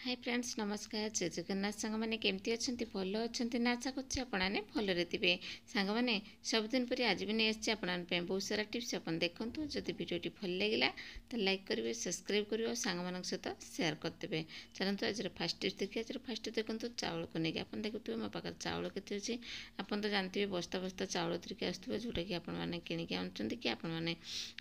Hi friends नमस्कार जय जगन्नाथ सांग मैंने केमती अच्छा भल अच्छा ना आशा करते आपने भलरे थे सांग मैंने सबुदिन पर आज भी नहीं आसी आपने बहुत सारा टिप्स आप देखूँ जदि भिडियोटी भल लगे तो लाइक करेंगे सब्सक्राइब करेंगे और सांग मान सहित सेयार करदे। चलते आज फास्ट टिप्स देखिए। आज फास्ट देखो चाउल को लेकिन आप देखुए मो पाखे चाउल के अच्छे आप तो जानते बस्ता बस्ता चाउल धरिकी आसुवे जोटा कि आपने किणिक आनुंट कि आपने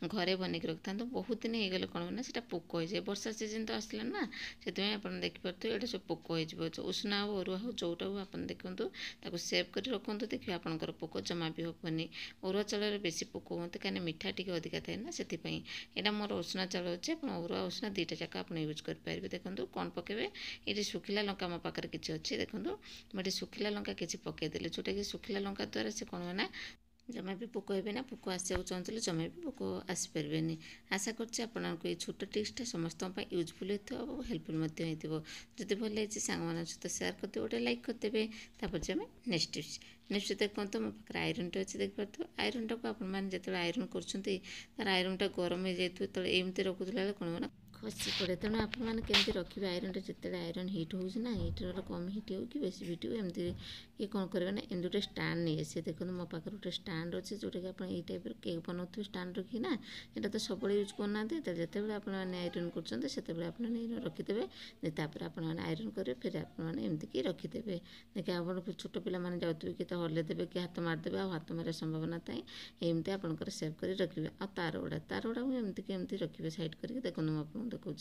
घरे बनईक रखि था बहुत दिन हो गले कौन ना पोक हो जाए वर्षा सीजन तो आसला ना से आप देखिए ये सब पोक हो उष्णा हो अरुआ हो जोटा हो आप देखूँ सेव कर रखुँ देखिए आपंकर पोक जमा भी हेनी। अरुआ चाउल बेसी पोक होते कहीं मिठा टी अधिका थाए ना से यहाँ मोर उष्णा चाउल अच्छे आप अरुआ उष्णा दुईटा जाक आप यूज करेंगे। देखो कौन पकेबे ये शुखिला लंका मो पाखे किसी अच्छी देखो मुझे शुखिला लंका किसी पकईदेली जोटा कि शुखिला लंका द्वारा से कौन ना जमा भी पोक हे ना पोक आसा चाहते जमा भी पोक आसपारे। आशा कर छोट टिप्सटा समस्त यूजफुल होता और हेल्पफुल जब भल लगी सांग मान सहित सेयार करते गोटे लाइक करदे। आम नेक्स्ट टिप्स देखो मो पाखे आयरन टे अच्छे देखिए आयरन टाक आपते आयरन कर आयरन टा गरम हो जाए एमती रखुला कौन ना खसी पड़े। तेणु आपने केमती रखिए आयरन जिते आयरन हिट हो हिटर कम हिट हो कि बेस हिट हो एमती ये कौन करेंगे ना एमती गोटे स्टाण्ड नहीं आसे। देखो मो पाखे गोटे स्टाण्ड अच्छे जोटा कि आप टाइप केक बनाते स्टाण्ड रखी ना यहाँ तो सब यूज करना जिते आपने आयरन करते आपने रखिदे तापर आपने आयरन करेंगे फिर आपने एमती रखिदे। देखिए आप छोट पे जाते कि तो हल्ले देवे कि हाथ मारिदेवे हाथ मारे संभावना था एमती आपंकर सेव कर रखिए। आ तार गुड़ा एमती एमती रखिए साइड करके देखो मुझे देखा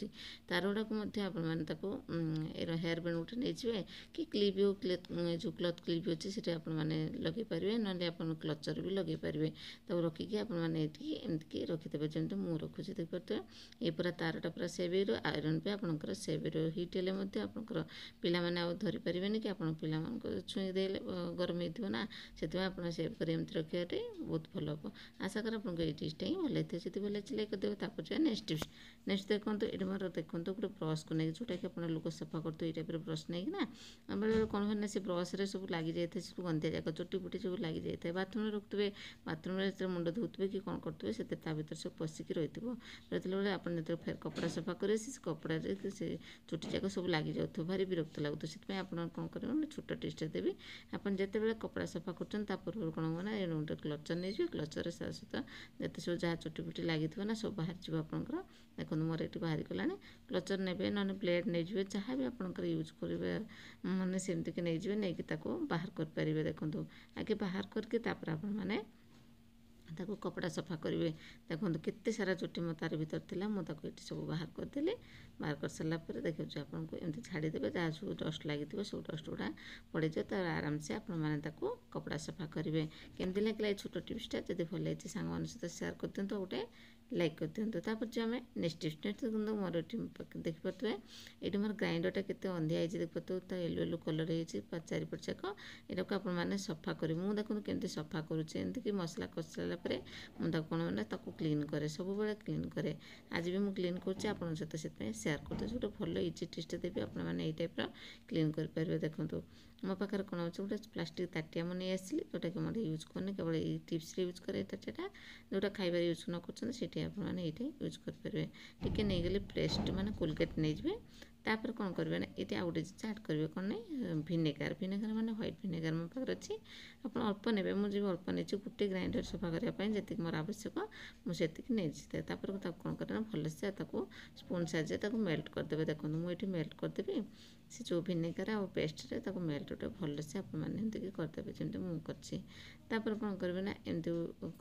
तार गुड़ा आपने हेयर बैंड गोटे नहीं कि क्लिप हो जो क्लथ क्लिप अच्छे से लगे पारे ना आप क्लचर भी लगे पारे तब रखिकी आपमती रखिदे जमी मुझे रखुच्छी देखिए ये पूरा तारटा पूरा सेव आयरन पे आपंकर सेव हिट हेल्ले आपंकर पाने धरी पारे कि आप पे छुई दे गरम होना से आप सेव कर रखिए बहुत भल हम। आशा कर आपको ये टिप्सटा ही भल होती है भल लाइक करदे। नेक्स्ट टिप्स नेक्स्ट देखो ये मोर देखो गोटे ब्रश को लेकिन जोटा कि आप लोग सफा करते ये टाइप ब्रश नहीं ना बेले कौन हुए से ब्रश सब लगी जाए सब गंदिया जाक चुटी फुटी सब लगी जाए बाथरूम रखुए बाथरूम जो मुंड धोते कि कौन करेंगे से भर सब पशिकी रही है आप फिर कपड़ा सफा करेंगे से कपड़ा से चुटी जाक सब लगी जाऊ भारी विरक्त लगुत से आप कौन करेंगे छोट टिप्सटा देवी आप जिते कपड़ा सफा कर पूर्व कौन होगा ना गोटे क्लचर नहीं क्लचर सहित जिते सब जहाँ चुटी फुटी लगी ना सब बाहर जाव आपंकर देखो मोर ये बाहर गला क्लचर ने ना ब्लेड नहीं जहाँ भी आपंकर यूज करेंगे मैंने सेमती नहीं नहीं बाहर करेंगे। देखो आगे बाहर करके आपने ताको कपड़ा सफा करेंगे। देखो केते सारा चुटी मो तार भर था मुझे ये सब बाहर करदेली बाहर कर सारापर देखिए आपको एमती छाड़ीदेवे जहाँ सब डस्ट लगी सब डस्ट गुड़ा पड़ जाए तो आराम से आपने कपड़ा सफा करेंगे। केमती लगे छोट टिप्सटा जब भल लगी सांग मान सहित सेयार कर दिखाँ गोटे लाइक कर दिखाँ। तापर जो आम नेक्स्ट टिप्स नेक्स्ट देखो मोर देखिए ये मोर ग्राइंडरटा केते अंधिया है देखिए येलो येलो कलर हो चारिपट जाक यहाँ को आपने सफा करेंगे। मुझे देखो केमती सफा करुँचे एमती मसला कषि सारा मुझे कौन ना क्लीन करे सब बड़े क्लीन करे आज भी मुझे क्लीन कर सहित से सेयार करदे गोटे भल इजी टिप्सटा देवी आपने ये टाइप क्लीन करेंगे। देखो मो पाखे कौन अच्छे गोटे प्लास्टिक ताटिया मुझे नहीं आसली जोटा कि मैं यूज करनी केवल ये टिप्स यूज करे ताटियाटा जोटा खाइबार यूज न कर आपने ये यूज करेंगे। टी नहीं गले पेस्ट माने कोलगेट नहीं जाए तापर कौन करेंगे ना ये आउ गए आड करेंगे कौन नहीं भिनेगार भिनेगार माने व्हाइट भिनेगार मो पाखे अच्छी आप अल्प ने मुझे अल्प नहीं गोटे ग्राइंडर सफा करने जी मोर आवश्यक मुझे नहीं तापर कौन करें भल से स्पून साइज मेल्ट करदे। देखो मुझे मेल्ट करदेवी से जो भिनेगार आ पेस्ट मेल्ट गोटे भल से आपने करदे जमी मुझे तापर कौन करेंगे ना एमती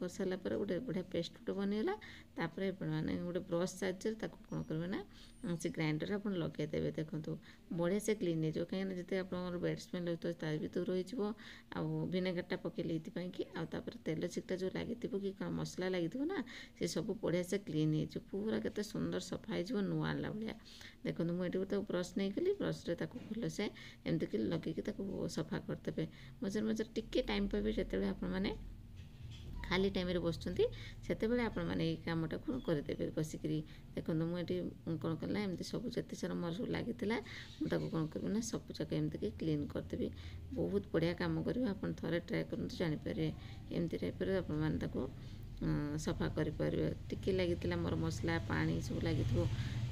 कर सारापर गोटे बढ़िया पेस्ट गोटे बनीगला तापर मैंने गोटे ब्रश साइज कौन करेंगे ना से ग्राइंडर आप लगेदेवे। देखो बढ़िया से क्लीन हो कहीं जिते आप बेड स्मेल होता है भी दूर हो भिनेगारटा पकड़े ये कि आपर तेल चिकटा जो लगी कि मसला लगी ना से सब बढ़िया से क्लीन हो पूरा केते सुंदर सफा हो नुआ भाया। देखो मुझे गोटे ब्रश नहीं गली ब्रश भल से एमती लगे सफा करदे मझे मझे टिके टाइम पाइबे जो आपने खाली टाइम बसुँच से आपने ये कमटा करदे बसिकी। देखो मुझे कौन कला एमती सब जिते सारा मोर सब लगी मुझे कौन करेंगे ना सब जाक एमती क्लीन करदेवी बहुत बढ़िया कम कर थे ट्राए करूँ जानीपारे एमती टाइप आपको सफा करेंगे। टिके लगी मोर मसला पानी सब लगी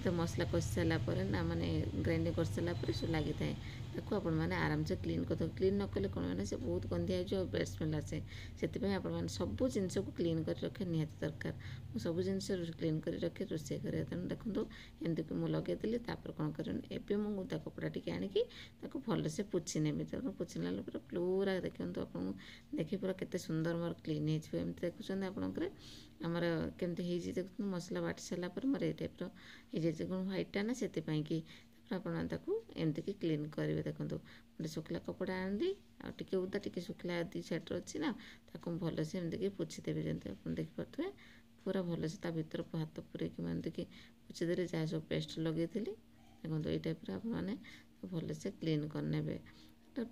तो मसला कषि सारापर ना माने ग्राइंडिंग कर सारापर सब लगी थाए ताको आपण मैंने आराम से क्लीन कर क्लीन न कले कौन मैंने से बहुत गंदिया हो बैड स्मेल आसे से आपण मैंने सब जिनस को क्लीन कर रखे निहाती दरकार मुझे सब जिन क्लीन कर रखे रोषे कर तेणु देखो एमती मुझे लगेदेली कौन कर मुझे कपड़ा टी आणिकी भलसे पोछि नेबी तेणु पोछिला पूरा देखते आपको देखिए पूरा केते सुंदर मोर क्लीन होमती देखुं आपंकर आमर केमती देखते मसला बाटी सारापर मोर ये टाइप हो व्हाइटा ना से आपमती कि क्लीन करेंगे देखो गोटे शुखला कपड़ा आनी आगे उदा टी शुखला दी साइड अच्छी ना ताको भलसे एमती पोछीदेवी जमी आप देखिपे पूरा भलसे भर को हाथ पूरेक एमती पोछीदेली जहाँ सब पेस्ट लगे देखो ये टाइप आपने भलसे क्लीन करने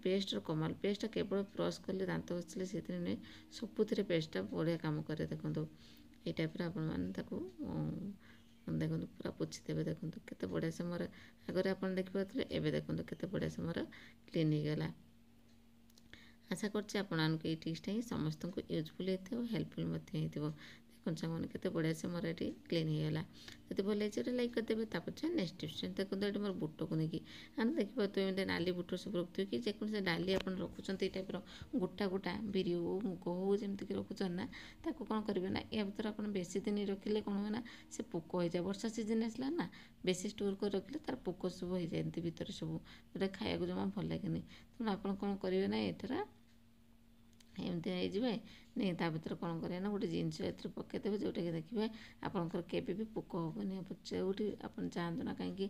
पेस्ट कमाल पेस्ट केवल ब्रश कले दांत घसले से नुहे सबुथ पेस्टा बढ़िया कम करे देखो ये टाइप देखो पूरा पोछीदेवे देखो केते बढ़िया से मोर आगे आप देखिपे एवं देखो केते बढ़िया से मोर क्लीन हो गला। आशा करछि आपको ये टिप्सटा ही समस्त को यूजफुल होता है हेल्पफुल देखो सांग केते बढ़िया से मोर ये क्लीन हो गला। जब भल लगे लाइक करदेवे तापर नेक्स्ट टिप्स देखो ये मोर बुट को लेकिन आने देखिए एमती नाली बुट सब रखुए कि जेकोसी डाली आप रखुच्च ये टाइप गोटा गोटा बिरी हो मुग हो जमीक रखुच्च ना ताको कौन करेंगे ना या भर आप बेसी दिन रखिले कौन हुए ना से पोक हो जाए वर्षा सीजन आसला ना बेसी स्टोर कर रखिले तार पोक सब हो जाती भितर सब जोटा खाया जमा भल लगे तेणु आप कौन करेंगे ना यहाँ एमती नहीं नहीं ता भर कौन करें ना गोटे जिनस ए पकईदेवे जोटा कि देखिए आपंकर केवे भी पोक हेनी जोटी आप चाहतु ना कहीं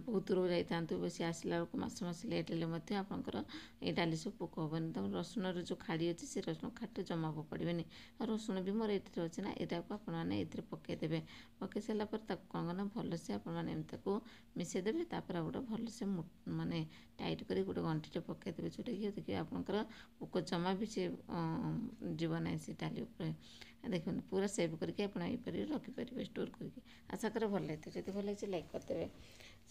बहुत दूर जाता बस आसला बेलू मस लेट हेल्ले आपंकर ये डाली सब पोक हेनी तक रसुण जो खाड़ी अच्छी से रसुण खाट जमा पड़े रसुण भी मोर ये अच्छे ना यहाँ को आपने पकईदेवे पकई सारापर कौन करना भलसे आपको मिसेदेवे तापर गोटे भलसे माने टाइट कर गोटे गंठीटे पकईदेवे जोटा कि देखिए आपंकर पोक जमा भी से जीव ना से डाली देखो पूरा सेव करके आप रखिपारे स्टोर करके आशा कर भल लगे जब भल लगे लाइक करदेवे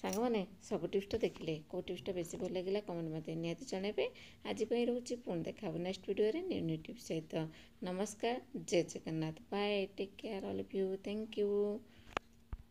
सांग मैंने सब टिप्सटा देखिले कौ टिप्सटा बेसी भल लगे कमेंट मत निहाती जनइबे आज रोचे पुणी देखा next video new new tips सहित नमस्कार जय Jagannath bye take care all of you thank you.